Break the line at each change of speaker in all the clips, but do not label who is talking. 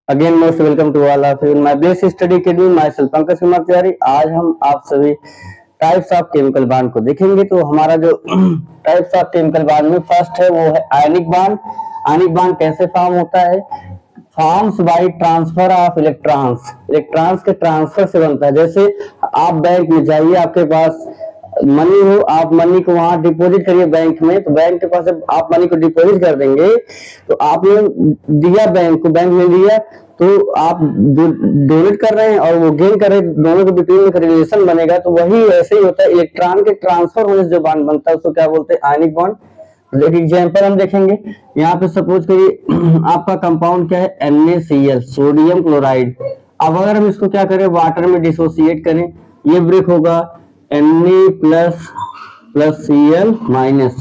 Again most welcome to all of you in my base study academy. Myself Pankaj Kumar Tiwari. आज हम आप सभी types of chemical bond को देखेंगे। तो हमारा जो टाइप्स ऑफ केमिकल बॉन्ड में फर्स्ट है वो है आयनिक बॉन्ड। आयनिक बॉन्ड कैसे फॉर्म होता है? Forms by transfer of electrons. Electrons के ट्रांसफर से बनता है। जैसे आप बैंक में जाइए, आपके पास मनी हो, आप मनी को वहां डिपॉजिट करिए बैंक में, तो बैंक के पास जब आप मनी को डिपॉजिट कर देंगे तो आपने दिया बैंक को, बैंक ने दिया, तो आप डोनेट कर रहे हैं और वो गेन कर रहे हैं, दोनों के बिटवीन में रिलेशन बनेगा। तो वही ऐसे ही होता है, इलेक्ट्रॉन के ट्रांसफर होने से जो बॉन्ड बनता है उसको क्या बोलते हैं? Ionic bond. एक एग्जांपल हम देखेंगे। यहाँ पे सपोज करिए आपका कंपाउंड क्या है? NaCl, sodium chloride. अब अगर हम इसको क्या करें, वाटर में डिसोसिएट करें, ये ब्रेक होगा Na प्लस Cl माइनस।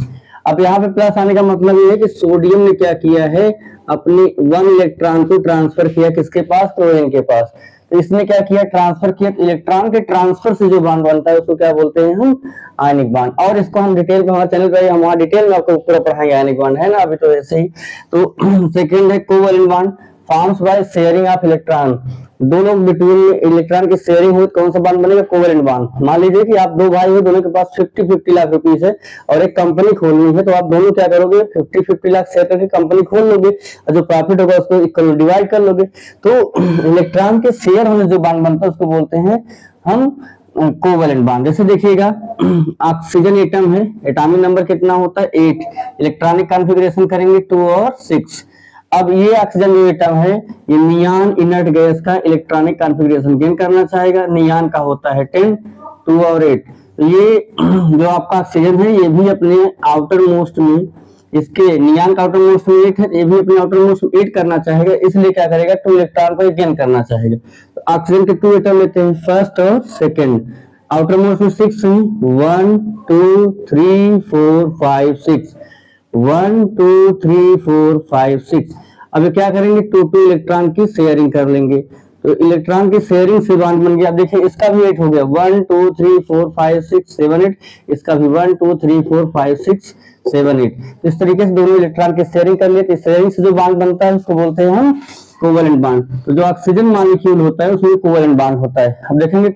अब यहाँ पे प्लस आने का मतलब ये है कि सोडियम ने क्या किया है, अपनी 1 इलेक्ट्रॉन को ट्रांसफर किया किसके पास? क्लोरीन के पास। तो इसने क्या किया? ट्रांसफर किया। इलेक्ट्रॉन के ट्रांसफर से जो बॉन्ड बनता है उसको क्या बोलते हैं हम? Ionic bond. और इसको हम डिटेल में हमारे चैनल पर हम वहाँ डिटेल में आपको पूरा पढ़ाएंगे। आयनिक बॉन्ड है ना, अभी तो ऐसे ही। तो सेकेंड है covalent bond, forms by sharing of electron. दोनों बिटवीन में इलेक्ट्रॉन की शेयरिंग हुई, कौन सा बॉन्ड बनेगा? Covalent bond. मान लीजिए कि आप दो भाई हो, दोनों के पास 50-50 लाख रुपीस है और एक कंपनी खोलनी है, तो आप दोनों क्या करोगे? 50-50 लाख शेयर करके कंपनी खोल लोगे और जो प्रॉफिट होगा उसको इक्वल डिवाइड कर लोगे। तो इलेक्ट्रॉन के शेयर होने जो बॉन्ड बनता है उसको बोलते हैं हम कोवैलेंट बॉन्ड। जैसे देखिएगा ऑक्सीजन एटम है, एटॉमिक नंबर कितना होता है? 8। इलेक्ट्रॉनिक कॉन्फ़िगरेशन करेंगे 2 और 6। अब ये ऑक्सीजन जो एटम है, ये नियॉन इनर्ट गैस का इलेक्ट्रॉनिक कॉन्फ़िगरेशन गेन करना चाहेगा। नियॉन का होता है 10, 2 और 8। तो ये जो आपका ऑक्सीजन है ये भी अपने आउटर मोस्ट में, इसके नियॉन का आउटर मोस्ट में 8 है, ये भी अपने आउटर मोस्ट में 8 करना चाहेगा, इसलिए क्या करेगा? 2 इलेक्ट्रॉन को गेन करना चाहेगा। तो ऑक्सीजन के 2 एटम लेते हैं, फर्स्ट और सेकेंड। आउटर मोस्ट में 6 है, 1 2 3 4 5 6, 1 2 3 4 5 6। अब क्या करेंगे? 2 इलेक्ट्रॉन की शेयरिंग कर लेंगे। तो इलेक्ट्रॉन की शेयरिंग से बॉन्ड बन गया। अब देखिए इसका भी 8 हो गया, 1 2 3 4 5 6 7 8। इसका भी 1 2 3 4 5 6 7 8। इस तरीके से दोनों इलेक्ट्रॉन की शेयरिंग कर लेते हैं। शेयरिंग से जो बॉन्ड बनता है उसको बोलते हैं हम कोवैलेंट बॉन्ड। तो जो ऑक्सीजन मॉलिक्यूल होता है उसमें कोवैलेंट बॉन्ड होता है। अब देखेंगे